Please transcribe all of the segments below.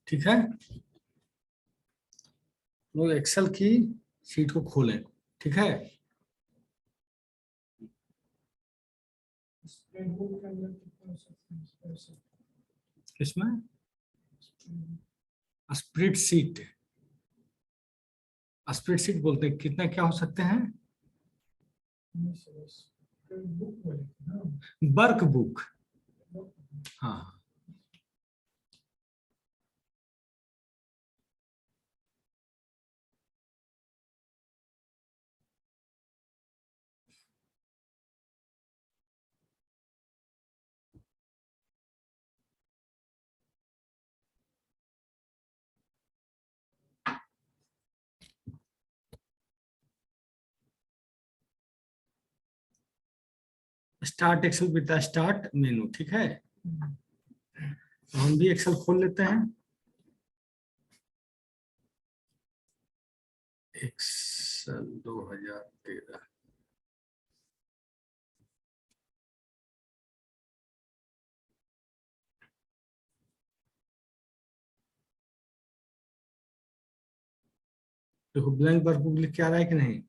ठीक है, लोग एक्सेल की शीट को खोलें। ठीक है, किसमें? स्प्रेडशीट, स्प्रेडशीट बोलते हैं। कितना क्या हो सकते हैं? Work book. हाँ, start Excel with start menu. ठीक है, तो हम भी एक्सेल खोल लेते हैं। एक्सेल 2013। देखो ब्लैंक वर्कबुक लिख के आ रहा है कि नहीं?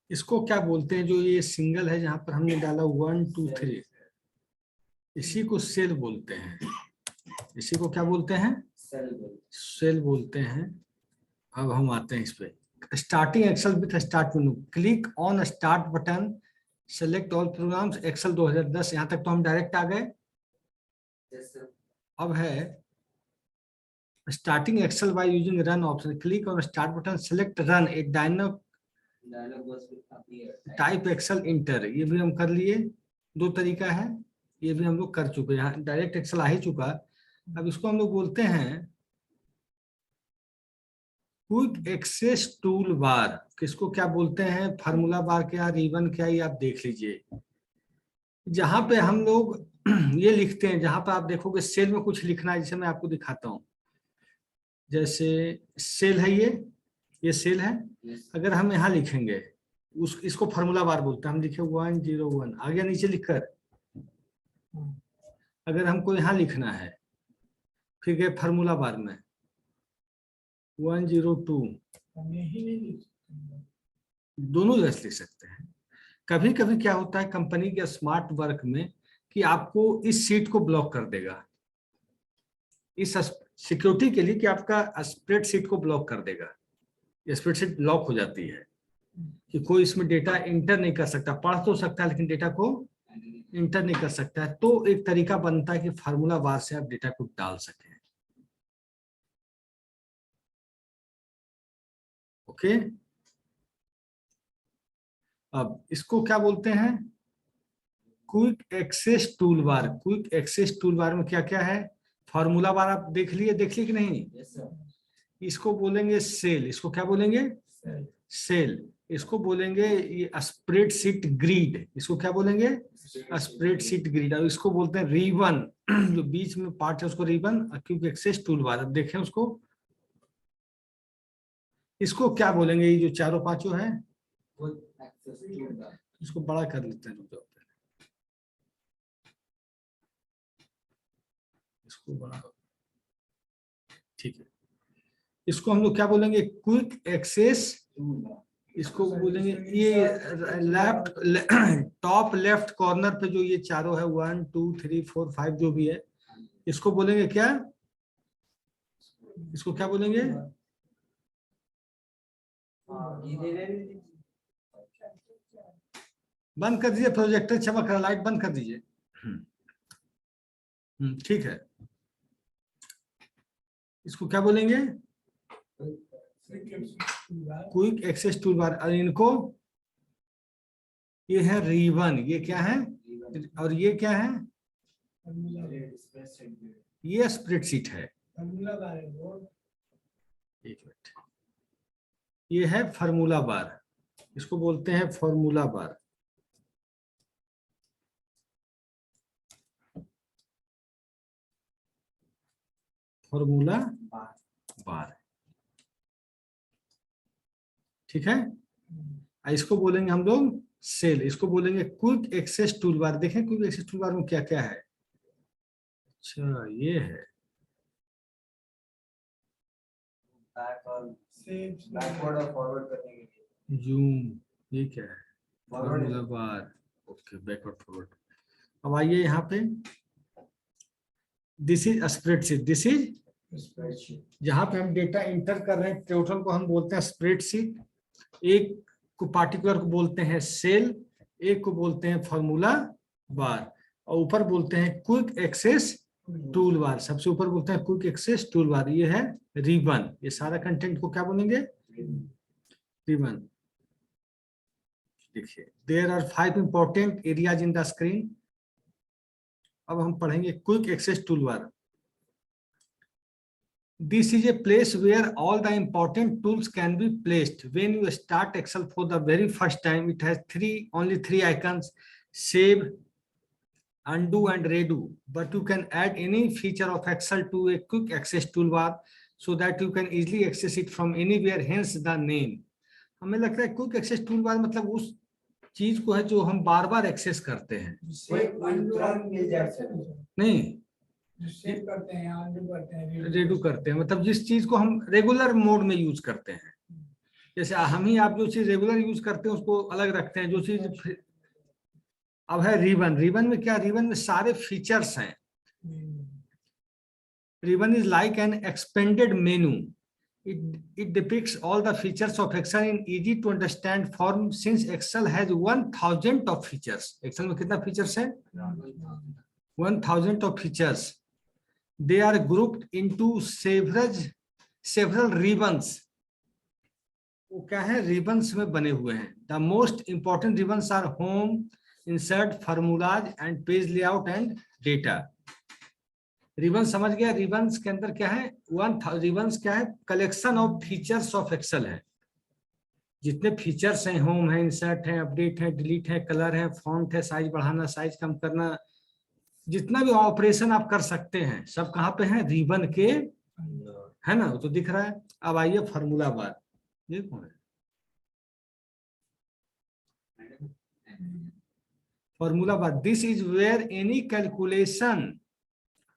इसको क्या बोलते हैं? जो ये सिंगल है जहां पर हमने डाला 1 2 3, इसी को सेल बोलते हैं। इसी को क्या बोलते हैं? सेल बोलते हैं। अब हम आते हैं इस पे। Starting Excel with start menu, click on start button, select all programs. Excel 2010, यहाँ तक तो हम डायरेक्ट आ गए। अब है starting Excel by using run option, click on start button, select run, एक डायलॉग टाइप एक्सेल इंटर। ये भी हम कर लिए। दो तरीका है, ये भी हम लोग कर चुके हैं। यहाँ डायरेक्ट एक्सेल आ ही चुका। अब इसको हम लोग बोलते हैं क्विक एक्सेस टूल बार। किसको क्या बोलते हैं? फार्मूला बार क्या, रिबन क्या, ये आप देख लीजिए। जहां पे हम लोग ये लिखते हैं, जहां पर आप देखोगे सेल में कुछ लिखना है, जिसे मैं आपको दिखाता हूं। जैसे सेल है, ये सेल है। अगर हम यहाँ लिखेंगे, इसको फार्मूला बार बोलते हैं। हम लिखे 101, आगे नीचे लिखकर। अगर हमको यहाँ लिखना है, फिर गए फार्मूला बार में 102, दोनों जैसे लिख सकते हैं। कभी कभी क्या होता है कंपनी के स्मार्ट वर्क में कि आपको इस सीट को ब्लॉक कर देगा, इस सिक्योरिटी के लिए कि आपका स्प्रेडशीट को ब्लॉक कर देगा। ये स्प्रेडशीट ब्लॉक हो जाती है कि कोई इसमें डेटा इंटर नहीं कर सकता। पढ़ तो सकता है लेकिन डेटा को इंटर नहीं कर सकता है। तो एक तरीका बनता है कि फार्मूला बार से आप डेटा को डाल सकें। ओके, अब इसको क्या बोलते हैं? Quick access tool bar. Quick access tool bar में क्या क्या है? फार्मूला बार आप देख लिए कि नहीं? इसको बोलेंगे सेल। इसको क्या बोलेंगे? सेल। इसको बोलेंगे ये स्प्रेडशीट ग्रिड। इसको क्या बोलेंगे? Spreadsheet grid. अब इसको बोलते हैं रिबन, जो बीच में पार्ट है उसको ribbon. Quick access tool bar, अब देखें उसको। इसको क्या बोलेंगे? ये जो चारों पांचों है, इसको बड़ा कर लेते हैं। रुक, इसको बड़ा, ठीक है। इसको हम लोग क्या बोलेंगे? Quick access. इसको बोलेंगे ये लेफ्ट टॉप लेफ्ट कॉर्नर पे जो ये चारों है 1 2 3 4 5 जो भी है, इसको बोलेंगे क्या? इसको क्या बोलेंगे? बंद कर दीजिए प्रोजेक्टर, चमक रहा, लाइट बंद कर दीजिए। ठीक है। इसको क्या बोलेंगे? Quick access tool bar. और इनको, ये है रिबन। ये क्या है? और ये क्या है? ये स्प्रेडशीट है। एक मिनट, ये है फार्मूला बार। इसको बोलते हैं फार्मूला बार। फॉर्मूला बार, ठीक है। इसको बोलेंगे हम लोग सेल, इसको बोलेंगे क्विक एक्सेस टूल बार। देखें क्विक एक्सेस टूल बार में क्या क्या है। अच्छा ये है बैकवर्ड और फॉरवर्ड करने के लिए जूम, ये क्या है formula bar, okay backward forward. अब आइए यहाँ पे, this is spreadsheet, this is spreadsheet. जहाँ पे हम डेटा इंटर कर रहे हैं टोटल को हम बोलते हैं स्प्रेडशीट। एक को पार्टिकुलर को बोलते हैं सेल, एक को बोलते हैं फॉर्मूला बार, और ऊपर बोलते हैं क्विक एक्सेस टूल बार। सबसे ऊपर बोलते हैं क्विक एक्सेस टूल बार, ये है रिबन। ये सारा कंटेंट को क्या बोलेंगे, रिबन। देखिए there are 5 important areas in the screen. अब हम पढ़ेंगे quick access tool bar. This is a place where all the important tools can be placed. When you start Excel for the very first time, it has only three icons: save, undo, and redo. But you can add any feature of Excel to a quick access toolbar so that you can easily access it from anywhere. Hence the name. हमें लगता है quick access toolbar मतलब उस चीज को है जो हम बार बार एक्सेस करते हैं। नहीं, सेव करते हैं, अनडू करते हैं, रेडू करते हैं, मतलब जिस चीज को हम रेगुलर मोड में यूज करते हैं। जैसे हम ही आप जो चीज रेगुलर यूज करते हैं उसको अलग रखते हैं, जो चीज। अब है रिबन। रिबन में क्या, रिबन में सारे फीचर्स हैं। Ribbon is like an expanded menu. It depicts all the features of Excel in easy to understand form since Excel has 1000 of features. Excel में कितना फीचर्स है, 1000 of features. They are grouped into several ribbons. वो क्या है, ribbons में बने हुए हैं। The most important ribbons are home, insert, formulas and page layout and data. Ribbon समझ गया। रिबन्स के अंदर क्या है, रिबन्स क्या है, collection of features of Excel है। जितने फीचर्स हैं, होम है, इंसर्ट है, अपडेट है, डिलीट है, कलर है, फॉन्ट है, साइज बढ़ाना, साइज कम करना, जितना भी ऑपरेशन आप कर सकते हैं सब कहाँ पे है, रिबन के, है ना, वो तो दिख रहा है। अब आइए फार्मूला बार। ये कौन है, formula bar. This is where any calculation,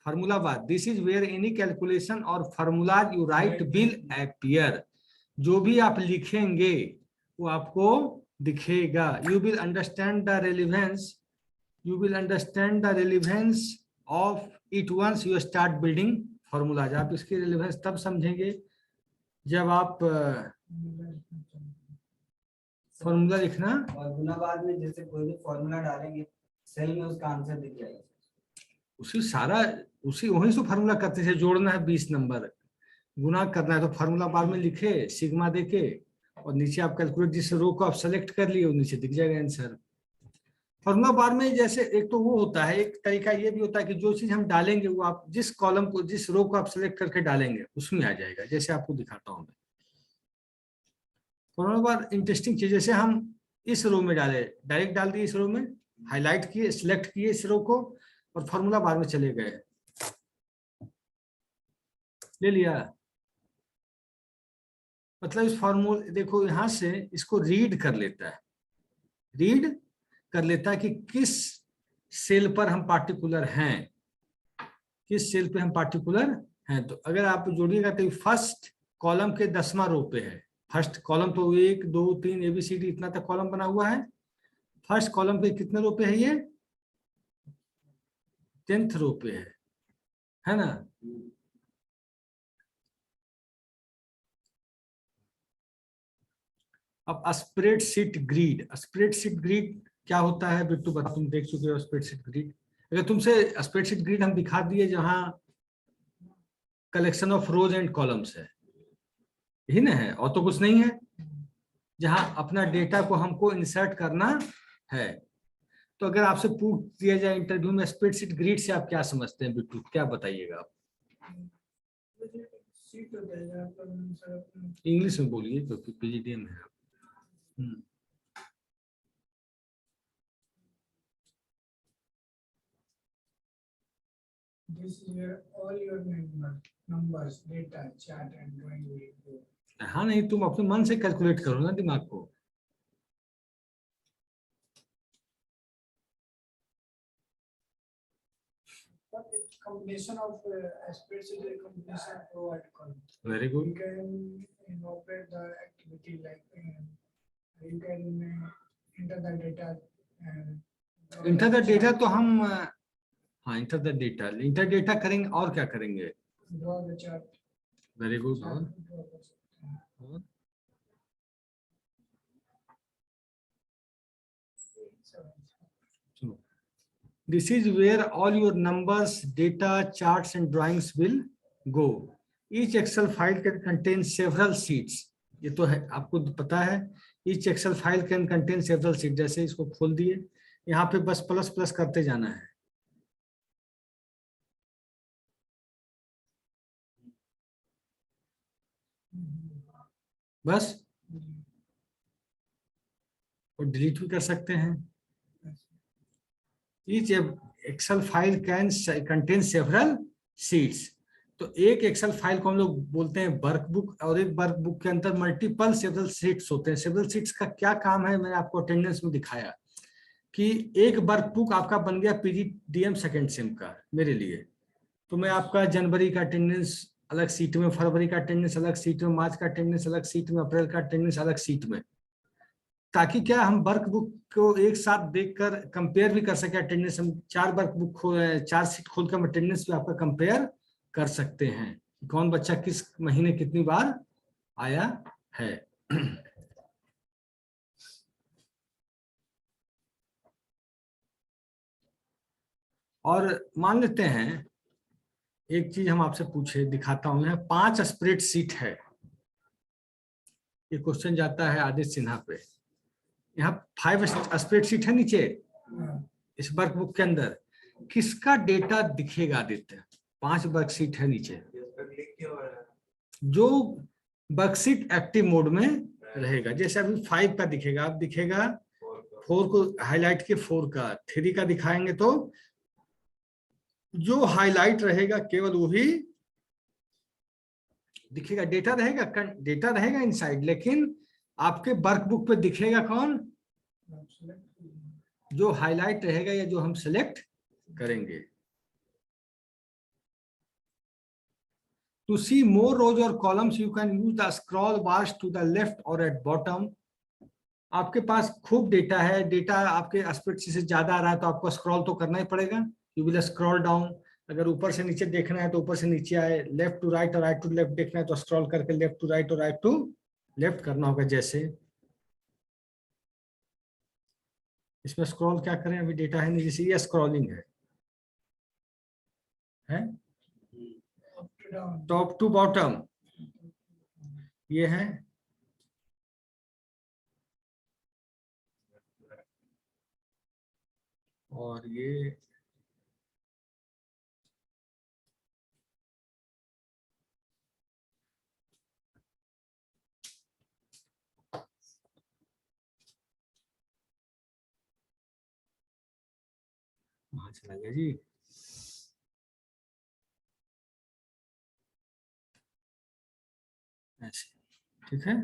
formula bar, this is where any calculation और formulas you write will appear. जो भी आप लिखेंगे वो आपको दिखेगा। You will understand the relevance, you will understand the relevance of it once you start building formulas. आप इसकी relevance तब समझेंगे जब आप फॉर्मूला लिखना, और गुना बाद में जैसे कोई भी फॉर्मूला डालेंगे सेल में उसका आंसर दिख जाएगा। उसी सारा उसी वहीं से फार्मूला करते थे। जोड़ना है 20 नंबर, गुना करना है तो फार्मूला बार में लिखे सिग्मा देके, और नीचे आप कैलकुलेट जिस रो को आप सेलेक्ट कर लिए वो नीचे दिख जाएगा आंसर। फॉर्मूला बार में जैसे एक तो वो होता है, एक तरीका ये भी होता है कि जो चीज हम डालेंगे वो आप जिस कॉलम को, जिस रो को आप सेलेक्ट करके डालेंगे उसमें आ जाएगा। जैसे आपको दिखाता हूं मैं फॉर्मूला बार। इंटरेस्टिंग चीज, जैसे हम इस रो में डाले, डायरेक्ट डाल दिए इस रो में, हाईलाइट किए, सिलेक्ट किए इस रो को और फॉर्मूला बार में चले गए, ले लिया। मतलब इस फॉर्मूला देखो यहां से इसको रीड कर लेता है, रीड कर लेता है कि किस सेल पर हम पार्टिकुलर हैं, किस सेल पे हम पार्टिकुलर हैं। तो अगर आप जोड़िएगा तो फर्स्ट कॉलम के 10वां रो पे है। फर्स्ट कॉलम तो 1 2 3 ABCD इतना तक कॉलम बना हुआ है। फर्स्ट कॉलम पे कितने रो पे है, ये 10th रो पे है ना। अब स्प्रेडशीट ग्रिड, स्प्रेडशीट ग्रिड क्या होता है बिट्टू बता, तुम देख चुके हो स्प्रेडशीट ग्रिड। अगर तुमसे स्प्रेडशीट ग्रिड हम दिखा दिए जहां collection of rose and columns है, यही ना है, और तो कुछ नहीं है, जहां अपना डेटा को हमको इंसर्ट करना है। तो अगर आपसे पूछ दिया जाए इंटरव्यू में स्प्रेडशीट ग्रिड से आप क्या समझते हैं बिट्टू, क्या बताइएगा आप? इंग्लिश में बोलिए क्योंकि पीजीडीएम है। This is where all your numbers, data, chart and drawing will go. हाँ नहीं, तुम अपने मन से कैलकुलेट करो ना दिमाग को। But it's combination of aspects is a combination of row and column. Very good. You can operate the activity like you can enter the data. Enter the data तो हम, हाँ enter the data, inter data करेंगे और क्या करेंगे? Draw the chart. Very good. Draw the chart. This is where all your numbers, data, charts and drawings will go. Each Excel file can contain several sheets. ये तो है, आपको पता है। Each Excel file can contain several sheets. जैसे इसको खोल दिए, यहाँ पे बस प्लस प्लस करते जाना है। बस, और डिलीट भी कर सकते हैं। Each Excel file can contain several sheets. तो एक एक्सेल फाइल को हम लोग बोलते हैं वर्कबुक, और एक वर्कबुक के अंदर मल्टीपल सेवरल शीट्स होते हैं। सेवरल शीट्स का क्या काम है, मैंने आपको अटेंडेंस में दिखाया कि एक वर्कबुक आपका बन गया पीजीडीएम सेकंड सेम का मेरे लिए, तो मैं आपका जनवरी का अटेंडेंस अलग सीट में, फरवरी का अटेंडेंस अलग सीट में, मार्च का अटेंडेंस अलग सीट में, अप्रैल का अटेंडेंस अलग सीट में, ताकि क्या हम वर्कबुक को एक साथ देखकर कंपेयर भी कर सके अटेंडेंस। हम 4 वर्कबुक 4 सीट खोलकर हम अटेंडेंस भी आपका कंपेयर कर सकते हैं, कौन बच्चा किस महीने कितनी बार आया है। और मान लेते हैं एक चीज हम आपसे पूछे, दिखाता हूं, यहाँ 5 स्प्रेडशीट है। ये क्वेश्चन जाता है आदित्य सिन्हा पे। यहाँ 5 स्प्रेडशीट है नीचे इस वर्कबुक के अंदर, किसका डेटा दिखेगा आदित्य? 5 वर्कशीट है नीचे, जो वर्कशीट एक्टिव मोड में रहेगा। जैसे अभी 5 का दिखेगा, अब दिखेगा 4 को हाईलाइट के 4 का, 3 का दिखाएंगे तो जो हाईलाइट रहेगा केवल वही दिखेगा। डेटा रहेगा इनसाइड, लेकिन आपके वर्कबुक पे दिखेगा कौन? जो हाईलाइट रहेगा या जो हम सिलेक्ट करेंगे। To see more rows or columns, you can use the scroll bars to the left or at bottom. आपके पास खूब डेटा है, डेटा आपके स्प्रेडशीट से ज्यादा आ रहा है तो आपको स्क्रॉल तो करना ही पड़ेगा। You will scroll down. अगर ऊपर से नीचे देखना है तो ऊपर से नीचे आए, लेफ्ट टू राइट और राइट टू लेफ्ट देखना है तो स्क्रॉल करके लेफ्ट टू राइट और राइट टू लेफ्ट करना होगा। जैसे इसमें स्क्रॉल क्या करें, अभी डेटा है नहीं, जैसे ये स्क्रॉलिंग है टॉप टू बॉटम, ये है और ये वहां चला गया जी। ऐसे ठीक है,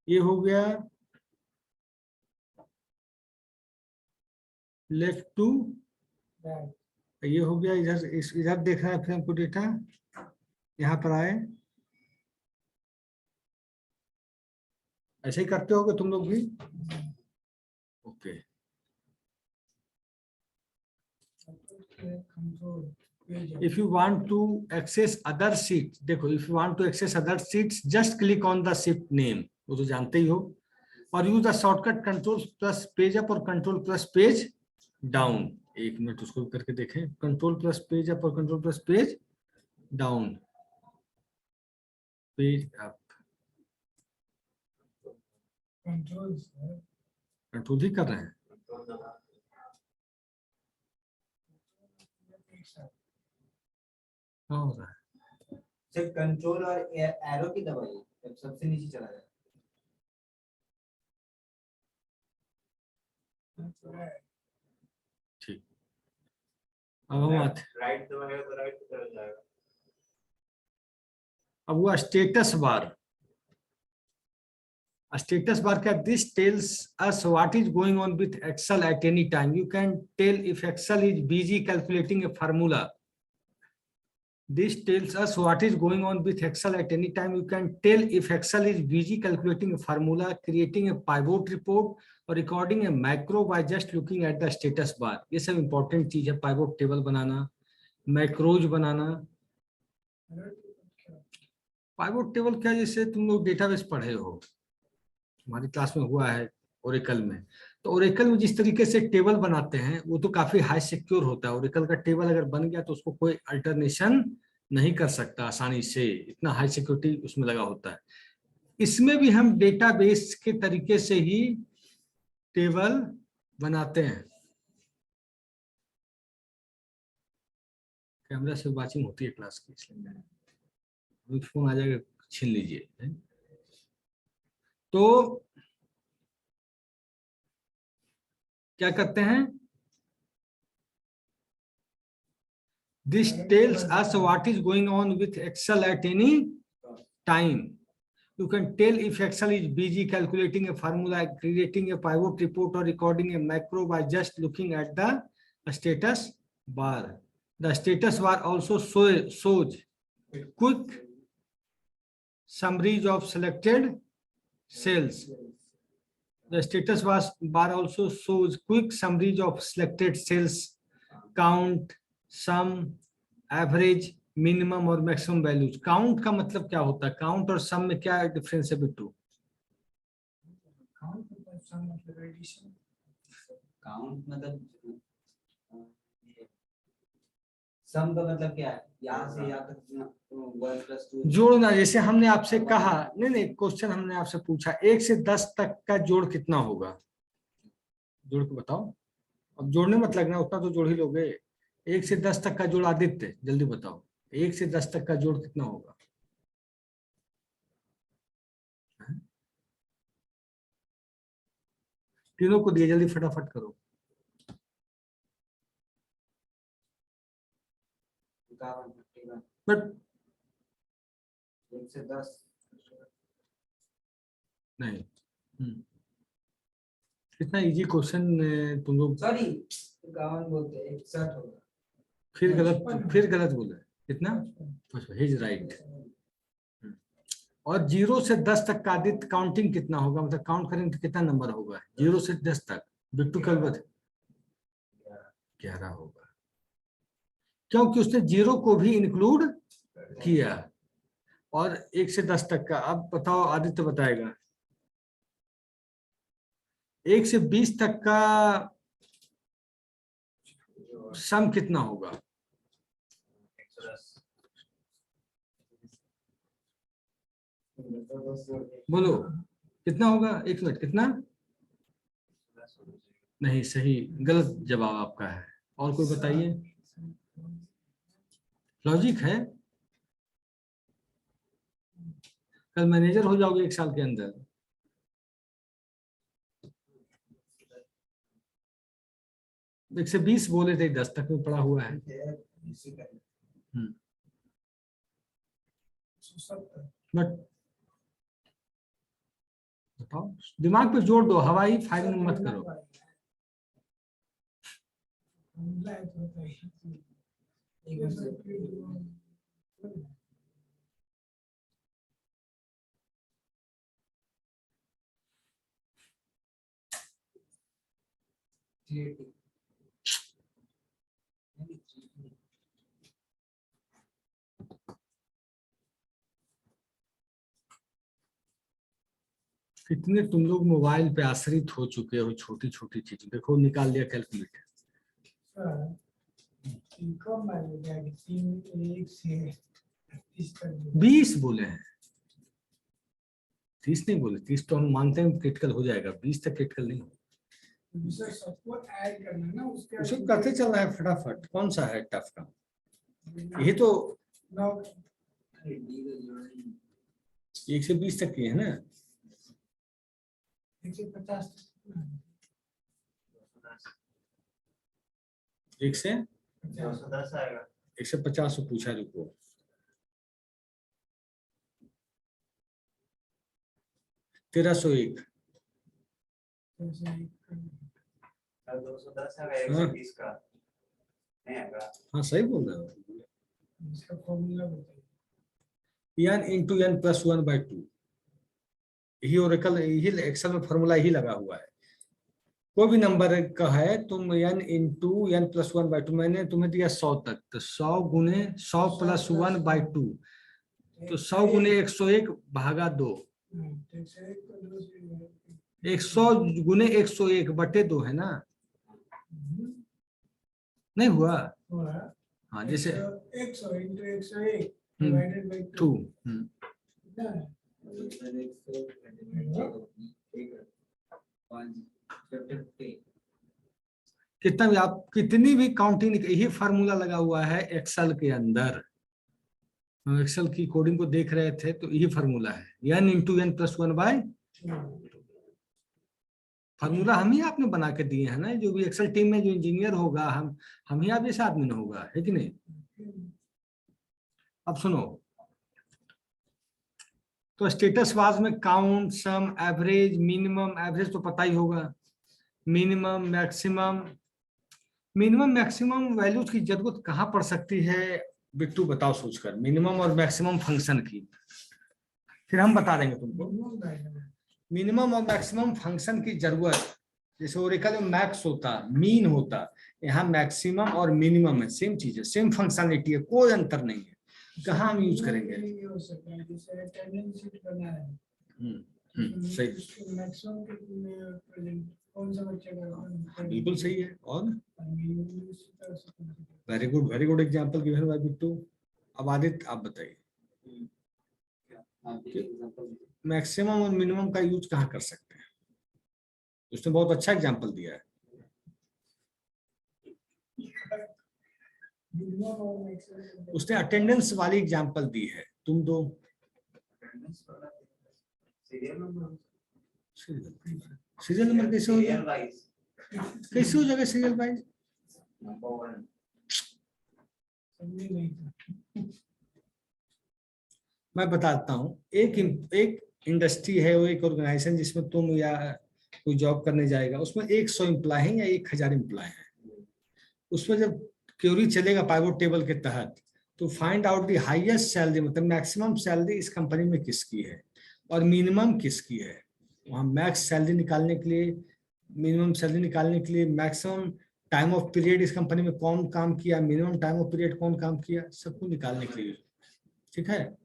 ये हो गया लेफ्ट टू, ये हो गया इधर, इधर देखना है फिर हमको डेटा, यहाँ पर आए। ऐसे ही करते होगे तुम लोग भी? Okay. If you want to access other sheets, देखो, if you want to access other sheets, just click on the sheet name, वो तो जानते ही हो, और use the shortcut control plus page up और control plus page down। एक minute उसको करके देखें, control plus page up और control plus page down, page up, control ही कर रहे हैं। क्या हो रहा है? सिर्फ कंट्रोल और एरो की दबाइए, जब सबसे नीचे चला जाए। ठीक, अब हम आते, राइट दबाएगा तो राइट की तरफ जाएगा। अब हुआ स्टेटस बार। स्टेटस बार क्या? This tells us what is going on with Excel at any time. You can tell if Excel is busy calculating a formula. This tells us what is going on with Excel at any time. You can tell if Excel is busy calculating a formula, creating a pivot report, or recording a macro by just looking at the status bar. ये सब important चीज है. Pivot table बनाना, macros बनाना. Pivot table क्या? जैसे तुम लोग database पढ़े हो, हमारी क्लास में हुआ है ओरेकल में. तो ओरेकल में जिस तरीके से टेबल बनाते हैं वो तो काफी हाई सिक्योर होता है. ओरेकल का टेबल अगर बन गया तो उसको कोई अल्टरनेशन नहीं कर सकता आसानी से, इतना हाई सिक्योरिटी उसमें लगा होता है. इसमें भी हम डेटाबेस के तरीके से ही टेबल बनाते हैं. कैमरा से वाचिंग होती है क्लास की, इसलिए फोन आ जाएगा, छीन लीजिए. तो क्या करते हैं? This tells us what is going on with Excel at any time. You can tell if Excel is busy calculating a formula, creating a pivot report, or recording a macro by just looking at the status bar. The status bar also shows quick summaries of selected cells. The status bar also shows quick summaries of selected cells, count, sum, average, minimum और maximum values. Count का मतलब क्या होता है? Count और sum में क्या difference है बिट्टू? काउंट मतलब सम का मतलब क्या है? यहाँ से यहाँ तक 1 + 2 जोड़ना. जैसे हमने आपसे कहा, नहीं क्वेश्चन हमने आपसे पूछा 1 से 10 तक का जोड़ कितना होगा? जोड़ के बताओ. अब जोड़ने मत लगना, उतना तो जोड़ ही लोगे. 1 से 10 तक का जोड़. आदित्य जल्दी बताओ, 1 से 10 तक का जोड़ कितना होगा? तीनों को दिए, जल्दी फटाफट करो. 51 बट 1 से 10 नहीं. कितना इजी क्वेश्चन तुम लोग. सॉरी 51 बोलते हैं, 61 होगा. फिर गलत बोले. कितना? He is right. और 0 से 10 तक का आदित्य काउंटिंग कितना होगा? मतलब काउंट करेंगे तो कितना नंबर होगा 0 से 10 तक? बिट्टू कल बता. 11 होगा, क्योंकि उसने 0 को भी इंक्लूड किया. और 1 से 10 तक का. अब बताओ, आदित्य बताएगा. 1 से 20 तक का सम कितना होगा? बोलो कितना होगा? 1 मिनट. कितना? नहीं, सही गलत जवाब आपका है. और कोई बताइए. लॉजिक है. कल मैनेजर हो जाओगे 1 साल के अंदर. एक से 20 बोले थे, 10 तक में पड़ा हुआ है. बट बताओ, दिमाग पे जोड़ दो, हवाई फायरिंग मत करो. कितने तुम लोग मोबाइल पे आश्रित हो चुके हो छोटी छोटी चीज. देखो निकाल लिया कैलकुलेटर. 20 बोले हैं, 30 नहीं बोले. 30 तो हम मानते हैं क्रिटिकल हो जाएगा, 20 तक क्रिटिकल नहीं होगा. सबको ऐड करना ना, उसको करते चल रहा है फटाफट. कौन सा है टफ का? यही तो 1 से 20 तक की है ना. 150 1 से 210 आएगा। 150 से पूछा, रुको। तेरह सौ एक। जैसे एक 210 आएगा 120 का नहीं आएगा। हाँ सही बोल रहे हो। इसका फॉर्मूला बताइए। n इंटू n प्लस 1/2, यही ओरेकल, यही एक्सेल में फॉर्मूला यही लगा हुआ है। कोई भी नंबर का है, तुम n इंटू n प्लस 1/2, मैंने तुम्हें दिया 100 तक, तो 100 गुने 100 प्लस 1/2, तो 100 गुने 101 भागा 2, जैसे एक को 2 से 100 गुने 101/2 है ना, नहीं हुआ? हुआ हाँ जैसे 100 इंटू 101 हम्म, डिवाइडेड बाय 2। 2 कितना है? कितना भी आप कितनी भी काउंटिंग, यही फार्मूला लगा हुआ है एक्सेल के अंदर। हम एक्सेल की कोडिंग को देख रहे थे तो यही फार्मूला है, n into n plus 1/2। Formula हम ही आपने बना के दिए हैं ना, जो भी एक्सेल टीम में जो इंजीनियर होगा, हम ही आप जैसा आदमी ना होगा, है कि नहीं? अब सुनो, तो स्टेटस वाज में काउंट, सम, एवरेज, मिनिमम, एवरेज तो पता ही होगा, minimum, maximum. Minimum maximum values की जरूरत कहाँ पड़ सकती है बिट्टू, बताओ सोचकर, मिनिमम और मैक्सिमम फंक्शन की, फिर हम बता देंगे तुमको। मिनिमम और मैक्सिमम फंक्शन की जरूरत, जैसे ओरेकल में मैक्स होता, मीन होता, यहाँ मैक्सिमम और मिनिमम है, सेम चीज है, सेम फंक्शनलिटी है, कोई अंतर नहीं है। कहाँ हम यूज करेंगे? हो सकता है जैसे अटेंडेंस शीट बना है, सही, मैक्सिमम प्रेजेंट कौन सा बच्चे का, बिल्कुल सही है। और मिनिमम इसी तरह से very good example given by Bittu. अब आदित्य आप बताइए, मैक्सिमम और मिनिमम का यूज कहाँ कर सकते हैं? उसने बहुत अच्छा एग्जाम्पल दिया है। मिनिमम और मैक्सिमम उसने अटेंडेंस वाली एग्जाम्पल दी है, तुम दो। सीरियल नंबर सीरियल नंबर कैसे हो सीरियल जाएगा? वाइज कैसे हो जाएगा सीरियल वाइज? नंबर 1 समझ नहीं था। मैं बताता हूँ, एक इंडस्ट्री है, वो एक ऑर्गेनाइजेशन जिसमें तुम या कोई जॉब करने जाएगा, उसमें 100 एम्प्लॉय है या 1000 एम्प्लॉय है। उसमें जब क्वेरी चलेगा पाइवोट टेबल के तहत, तो find out the highest salary, मतलब मैक्सिमम सैलरी इस कंपनी में किसकी है और मिनिमम किसकी है। वहाँ मैक्स सैलरी निकालने के लिए, मिनिमम सैलरी निकालने के लिए, मैक्सिमम टाइम ऑफ पीरियड इस कंपनी में कौन काम किया, मिनिमम टाइम ऑफ पीरियड कौन काम किया, सबको निकालने के लिए। ठीक है,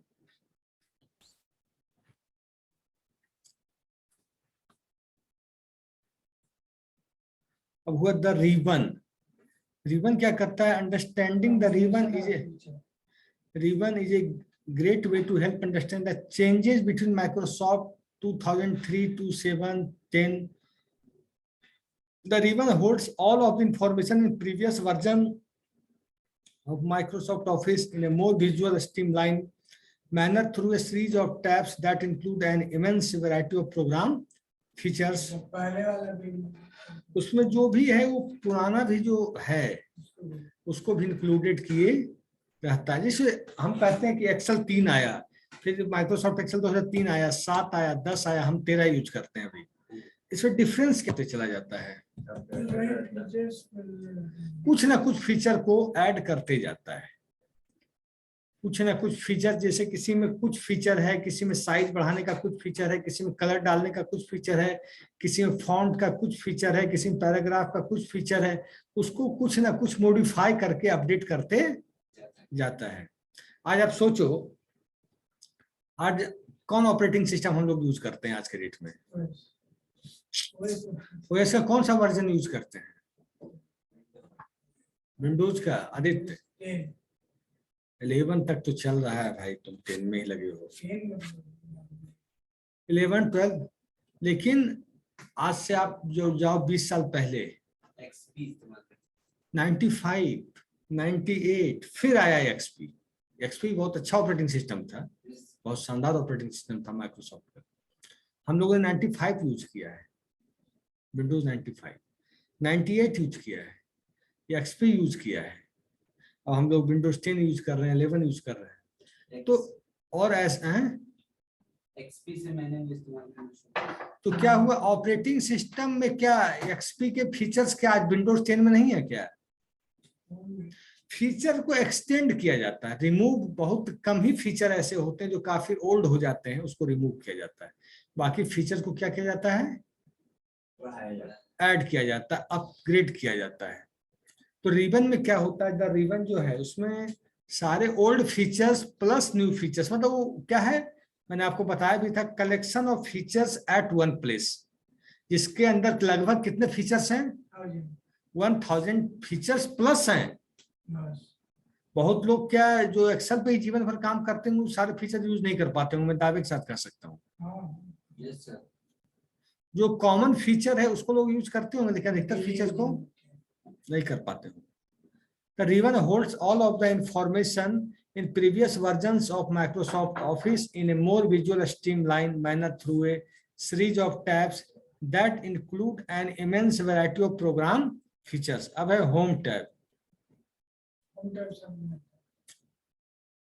अब हुआ द रिबन। रिबन क्या करता है? Understanding the ribbon is a great way to help understand the changes between Microsoft 2003 to 7, 10. The ribbon holds all of the information in previous version of Microsoft Office in a more visual, streamlined manner through a series of tabs that include an immense variety of program features. पहले वाला भी उसमें जो भी है वो पुराना भी जो है उसको भी इंक्लूडेड किए रहता है। जैसे हम कहते हैं कि एक्सेल 3 आया, फिर माइक्रोसॉफ्ट एक्सेल 2003 आया, 7 आया, 10 आया, हम 13 यूज करते हैं अभी। इसमें डिफरेंस कितने चला जाता है, कुछ ना कुछ फीचर को ऐड करते जाता है, कुछ ना कुछ फीचर, जैसे किसी में कुछ फीचर है, किसी में साइज बढ़ाने का कुछ फीचर है, किसी में कलर डालने का कुछ फीचर है, किसी में फॉन्ट का कुछ फीचर है, किसी में पैराग्राफ का कुछ फीचर है, उसको कुछ ना कुछ मॉडिफाई करके अपडेट करते जाता है। आज आप सोचो, आज कौन ऑपरेटिंग सिस्टम हम लोग यूज करते हैं आज के डेट में? ओएस का कौन सा वर्जन यूज करते हैं? विंडोज का। आदित्य 11 तक तो चल रहा है भाई, तुम 10 में ही लगे हो। 11, 12, लेकिन आज से आप जो जाओ 20 साल पहले, 95, 98, फिर आया एक्सपी। एक्सपी बहुत अच्छा ऑपरेटिंग सिस्टम था, बहुत शानदार ऑपरेटिंग सिस्टम था माइक्रोसॉफ्ट का। हम लोगों ने 95 यूज किया है, विंडोज 95, 98 यूज किया है, एक्सपी यूज किया है, अब हम लोग विंडोज 10 यूज कर रहे हैं, 11 यूज कर रहे हैं। तो और ऐसा है, XP से मैंने भी इस्तेमाल किया। तो क्या हुआ ऑपरेटिंग सिस्टम में, क्या एक्सपी के फीचर्स क्या आज विंडोज 10 में नहीं है क्या? फीचर को एक्सटेंड किया जाता है, रिमूव बहुत कम ही फीचर ऐसे होते हैं जो काफी ओल्ड हो जाते हैं, उसको रिमूव किया जाता है। बाकी फीचर को क्या किया जाता है? ऐड किया जाता है, अपग्रेड किया जाता है। तो रिबन में क्या होता है, द रिबन जो है उसमें सारे old features plus new features, मतलब वो क्या है, मैंने आपको बताया भी था, collection of features at one place, जिसके अंदर लगभग कितने फीचर्स हैं? 1000 फीचर्स प्लस हैं। बहुत लोग क्या जो एक्सेल पे ही जीवन भर काम करते हैं वो सारे फीचर यूज नहीं कर पाते हूँ, मैं दावे के साथ कह सकता हूँ। Yes sir. जो कॉमन फीचर है उसको लोग यूज करते होंगे, लेकिन अधिकतर फीचर्स को नहीं कर पाते हो। The ribbon holds all of the information in previous versions of Microsoft Office in a more visual streamlined manner through a series of tabs that include an immense variety of program features. अब है home tab.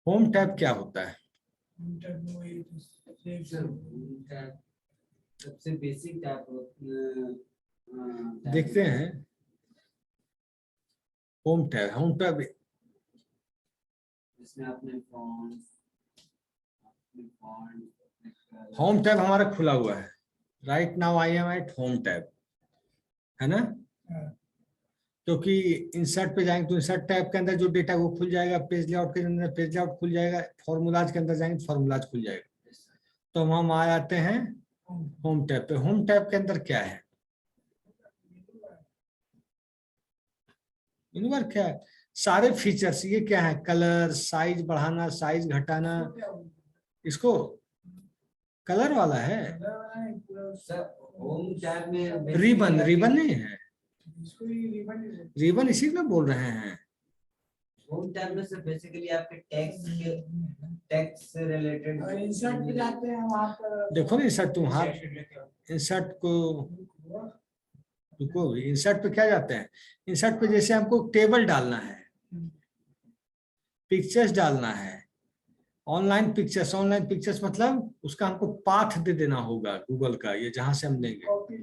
Home tab क्या होता है? सबसे basic tab देखते हैं home tab. Home tab जिसमें अपने होम टैब हमारा खुला हुआ है। Right now I am at home tab, है ना? क्योंकि इंसर्ट पे जाएंगे तो इंसर्ट टैब के अंदर जो डेटा वो खुल जाएगा, पेज लेआउट के अंदर पेज लेआउट खुल जाएगा, फॉर्मूलाज के अंदर जाएंगे फॉर्मूलाज खुल जाएगा। तो हम आ जाते हैं होम टैब पे। होम टैब के अंदर क्या है? इनवर क्या है? सारे फीचर्स। ये क्या है? कलर, साइज बढ़ाना, साइज घटाना। इसको कलर वाला है। होम टैब में रिबन, रिबन नहीं है, इसको ही रिबन ही बोलते रिबन इसी में बोल रहे हैं। होम टैब में से बेसिकली आपके टैक्स से रिलेटेड हैं। और इंसर्ट पे जाते हैं वहाँ पर देखो ना इंसर्ट, तुम हाथ इंसर्ट को रुको, इंसर्ट पे क्या जाते हैं? इंसर्ट पे जैसे हमको टेबल डालना है, पिक्चर्स डालना है, ऑनलाइन पिक्चर्स। ऑनलाइन पिक्चर्स मतलब उसका हमको पाथ दे देना होगा गूगल का, ये जहां से हम लेंगे कॉपी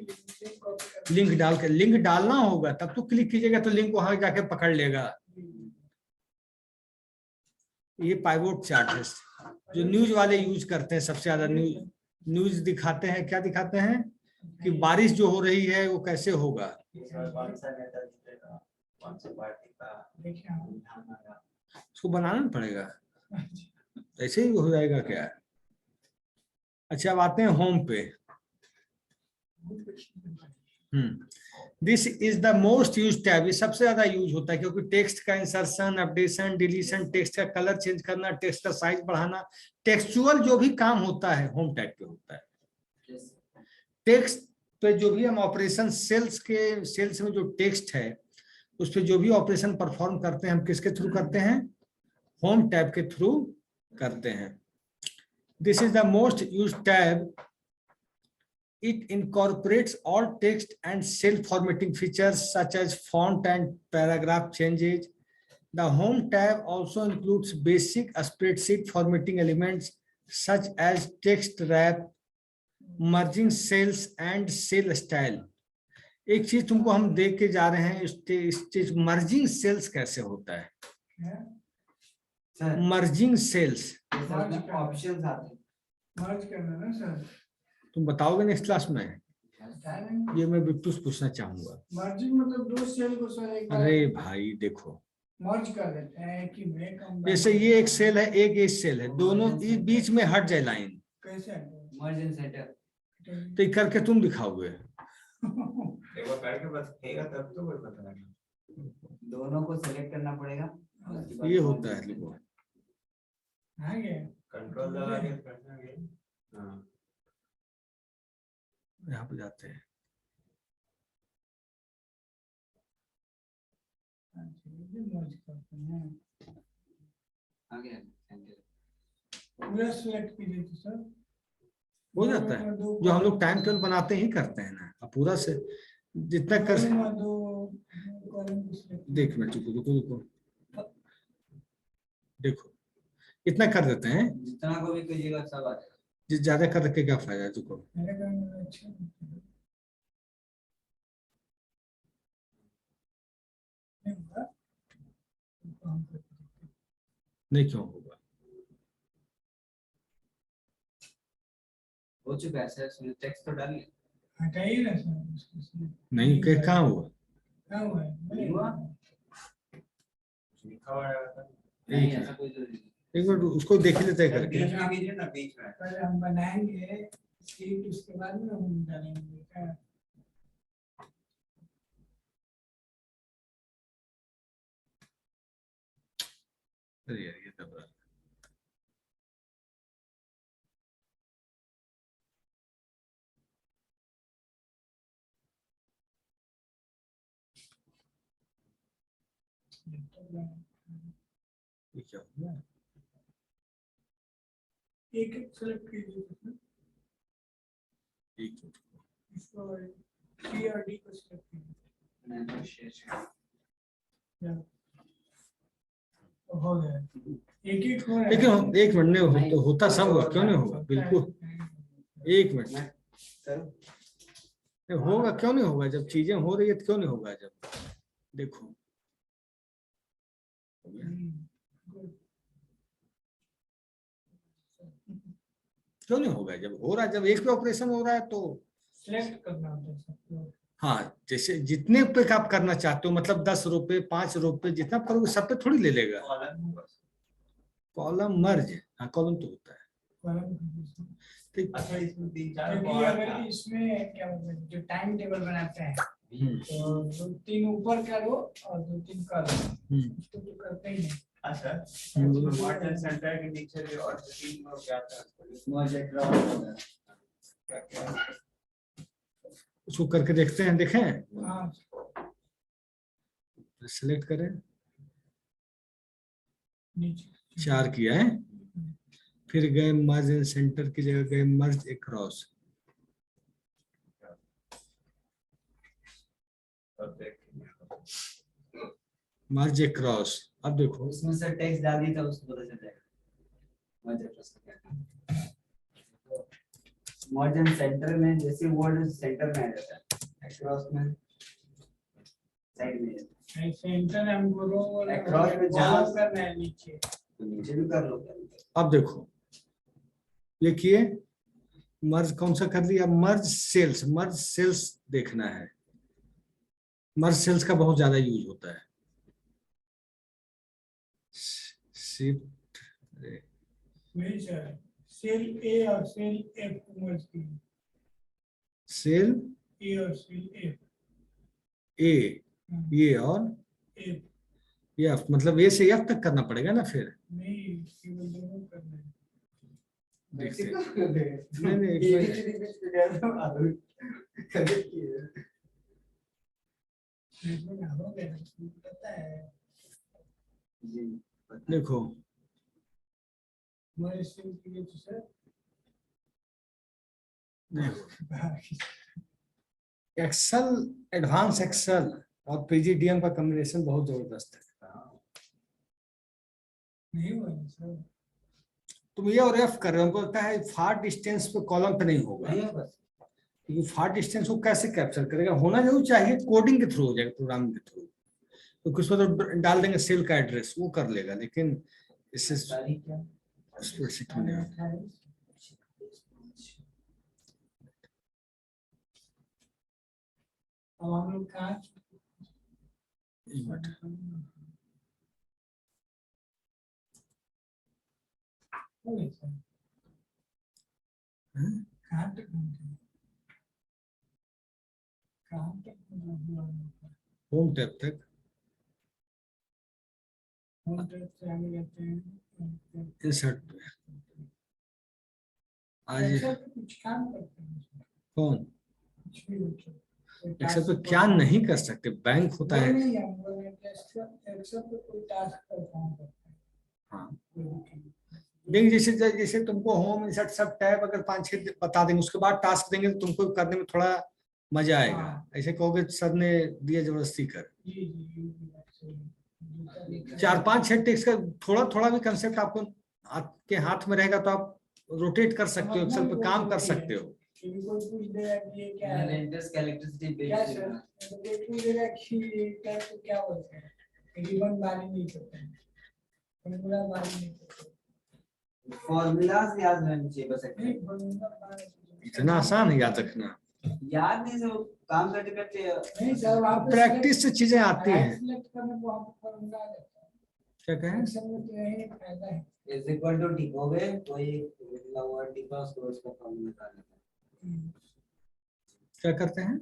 लिंक डाल के, लिंक डालना होगा तब तो क्लिक कीजिएगा तो लिंक वहां जाके पकड़ लेगा। ये पाइवोट चार्ट है जो न्यूज वाले यूज करते हैं सबसे ज्यादा। न्यूज दिखाते हैं, क्या दिखाते हैं कि बारिश जो हो रही है वो कैसे होगा। कौन सा नेता जीतेगा, कौन सी पार्टी का देखिए ध्यान आएगा। उसको बनाना पड़ेगा, ऐसे ही हो जाएगा क्या? अच्छा अब आते हैं होम पे। This is the most use tab. ये सबसे ज्यादा यूज होता है क्योंकि टेक्स्ट का इंसर्शन, अपडेशन, डिलीशन, टेक्स्ट का कलर चेंज करना, टेक्स्ट का साइज बढ़ाना, टेक्सचुअल जो भी काम होता है होम टैब पे होता है। टेक्स्ट पे जो भी हम ऑपरेशन सेल्स में जो टेक्स्ट है उस पे जो भी ऑपरेशन परफॉर्म करते हैं हम किसके थ्रू करते हैं? होम टैब के थ्रू करते हैं। This is the most use tab. It incorporates all text and cell formatting features such as font and paragraph changes. The Home tab also includes basic spreadsheet formatting elements such as text wrap, merging cells and cell style. एक चीज तुमको हम देख के जा रहे हैं, इस चीज मर्जिंग सेल्स कैसे होता है? मर्जिंग सेल्स ऑप्शंस आते हैं मर्ज करना ना सर। तुम बताओगे नेक्स्ट क्लास में? ये मैं बिट्टू से पूछना चाहूंगा। मर्जिंग मतलब दो सेल को सर एक बार अरे भाई देखो, मर्ज कर देते हैं कि मैं कम जैसे ये एक सेल है, एक ये सेल है, दोनों इस बीच में हट जाए लाइन, कैसे मर्ज इन सेटअप। तो ये करके तुम दिखाओगे। एक बार करके बस देखेगा तब तो कोई पता नहीं। दोनों को सेलेक्ट करना पड़ेगा। ये होता है देखो, आगे कंट्रोल दबा के करना है। हाँ यहाँ पे जाते हैं। मर्ज करते हैं आगे पूरा सिलेक्ट कीजिए तो सर हो जाता है। जो हम लोग टाइम टेबल बनाते ही करते हैं ना, अब पूरा से जितना कर दो देख मिनट रुको रुको रुको, देखो इतना कर देते हैं, जितना को भी कीजिएगा सब आ जाएगा। जिस ज्यादा कर रखे क्या फायदा है तुमको। मेरे काम में अच्छा नहीं होगा, काम करते हैं। नहीं क्यों होगा, हो चुका है सर, इसमें टेक्स्ट तो डालिए। हटाइए ना सर उसको। नहीं के कहाँ हुआ, कहाँ हुआ है? नहीं हुआ? लिखा हुआ है सर। नहीं एक ऐसा कोई जरूरी नहीं। एक मिनट उसको देख लेते हैं सर, करके। बीच में कीजिए ना, बीच में। पहले हम बनाएंगे स्क्रिप्ट, उसके बाद में हम डालेंगे क्या? अरे यार ये दबा, ये क्या हुआ, एक एक सेलेक्ट कीजिए सर। एक मिनट। इसको सी और डी को सेलेक्ट कीजिए। मैं तो शेयर या हो गया, एक एक हो रहा है। लेकिन एक मिनट नहीं तो होता सब होगा, क्यों नहीं होगा, बिल्कुल एक मिनट सर नहीं, होगा क्यों नहीं होगा, जब चीजें हो रही है तो क्यों नहीं होगा, जब देखो हो गया। क्यों नहीं होगा, जब हो रहा है, जब एक पे ऑपरेशन हो रहा है तो सिलेक्ट करना होता है सबको। हाँ, जैसे जितने पे आप करना चाहते हो, मतलब 10 रुपए 5 रुपए जितना करोगे सब पे थोड़ी ले लेगा। कॉलम होगा सर। कॉलम मर्ज, हाँ कॉलम तो होता है कॉलम। ठीक। अच्छा, इसमें 3-4 क्योंकि अगर इसमें क्या मतलब जो टाइम टेबल बनाते हैं तो 2-3 ऊपर करो और 2-3 करो, इसको तो करते ही नहीं। अच्छा, इसमें मॉडल सेंटर के नीचे भी और 3 और क्या था, मर्ज क्रॉस क्या क्या उसको करके देखते हैं, देखें हाँ सिलेक्ट करें, नीचे 4 किया है, फिर गए मर्ज इन सेंटर की जगह गए मर्ज अक्रॉस, सब देखेंगे। मर्ज अक्रॉस। अब देखो उसमें सर टेक्स्ट डाल दी था, उसको पता चल जाएगा मर्ज क्रॉस क्या है। मर्ज सेंटर में जैसे वर्ड सेंटर में आ जाता है, क्रॉस में साइड में। सेंटर हमको रो Across में जहाँ- करना है नीचे। तो नीचे भी कर लो। अब देखो ये किए, मर्ज कौन सा कर लिया, मर्ज सेल्स देखना है, मर्ज सेल्स का बहुत ज्यादा यूज होता है। शिफ्ट नहीं सर, सेल ए और सेल एफ को मर्ज कीजिए। सेल ए और सेल एफ। ए ये और एफ एफ, मतलब ए से एफ तक करना पड़ेगा ना, फिर नहीं, केवल दोनों करना है। देखते हैं। नहीं नहीं एक इसमें ना हो गया, पता है मिनट देखो, हमारे सेल के लिए तो सर नहीं एक्सेल, एडवांस एक्सेल और पीजीडीएम का कॉम्बिनेशन बहुत जबरदस्त है। नहीं हुआ ना सर। तुम ये और एफ कर रहे हो, हमको लगता है फार डिस्टेंस पे कॉलम पे नहीं होगा, नहीं है बस। क्योंकि फार डिस्टेंस को कैसे कैप्चर करेगा, होना जरूर चाहिए, कोडिंग के थ्रू हो जाएगा, प्रोग्रामिंग के थ्रू, तो कुछ तो डाल देंगे सेल का एड्रेस, वो कर लेगा, लेकिन इससे तारीख क्या? स्प्रेडशीट में नहीं होगा। अब हम लोग कहाँ एक मिनट, हो गया सर? हैं? कहाँ तक पहुँचे? कहाँ तक हुआ? होम टैब तक, हम तो से आगे जाते हैं। इंसर्ट पे आज एक्सेल पे कुछ काम करते हैं, कौन कुछ भी होता है। कोई एक्सेल पे task क्या नहीं कर सकते, बैंक होता है। नहीं, हम बोल रहे हैं कि एक्सेल पे कोई टास्क परफॉर्म करते हैं। हाँ कोई भी काम। देंगे, जैसे जैसे तुमको होम इंसर्ट सब टैब अगर 5-6 बता देंगे, उसके बाद टास्क देंगे तो तुमको करने में थोड़ा मजा आएगा। हाँ। ऐसे कहोगे सर ने दिया जबरदस्ती कर, जी जी, ये भी बात सही है। 4-5-6 टेक्स्ट का थोड़ा थोड़ा भी कंसेप्ट आपको आपके हाथ में रहेगा तो आप रोटेट कर सकते हो, एक्सेल पे काम कर सकते हो। क्योंकि कोई पूछ देगा कि ये क्या है, इंटरेस्ट इलेक्ट्रिसिटी क्या सर, तो कोई पूछ देगा कि ये क्या, तो क्या बोलते हैं, रिबन बारी नहीं करते हैं, फॉर्मूला बारी नहीं करते, फॉर्मूलाज याद रहने चाहिए बस। नहीं फॉर्मूला बारी इतना आसान है याद रखना, याद नहीं, जो काम करते करते नहीं सर, वहाँ पे प्रैक्टिस से चीजें आती हैं। सिलेक्ट करने को वहाँ पे फॉर्मूला आ जाता है, क्या कहें? एक्सेल में तो यही फायदा है। इज इक्वल टू लिखोगे कोई वर्ड लिखा उसको उसका फॉर्मूला निकालना है। क्या करते हैं?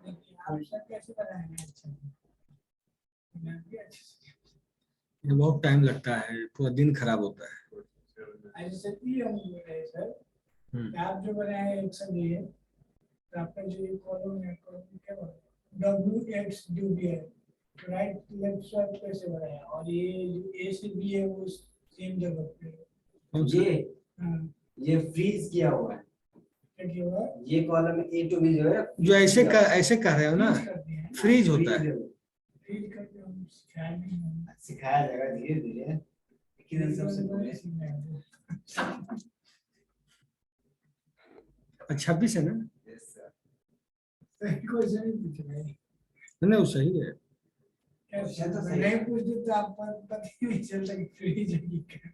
लेकिन आप सब कैसे बनाएंगे अच्छा, बनाएंगे अच्छे से। ये बहुत टाइम लगता है, पूरा दिन खराब होता है। ऐसे भी हम बोल रहे हैं सर, कि आप जो बनाए हैं एक्सेल ये, तो आपका जो ये कॉलम है, कॉलम क्या बोलते हैं, WX है, राइट लेफ्ट स्वाइप कैसे बनाया, और ये जो A से B है वो सेम जगह पे है। कौन सा? हाँ, ये फ्रीज किया हुआ है, क्या किया हुआ है? ये कॉलम A to B जो है जो ऐसे कह रहे हो ना, फ्रीज करते हैं, फ्रीज होता है। फ्रीज करके हम सिखाए नहीं हैं। सिखाया जाएगा धीरे धीरे, लेकिन इन सबसे पहले अच्छा 26 है ना? Yes, sir. कोई से नहीं पूछ रहे हैं। नहीं वो सही है। कैसे तो सही नहीं है। पूछते तो आप पता ही नहीं चलता कि फ्रीज है कि क्या।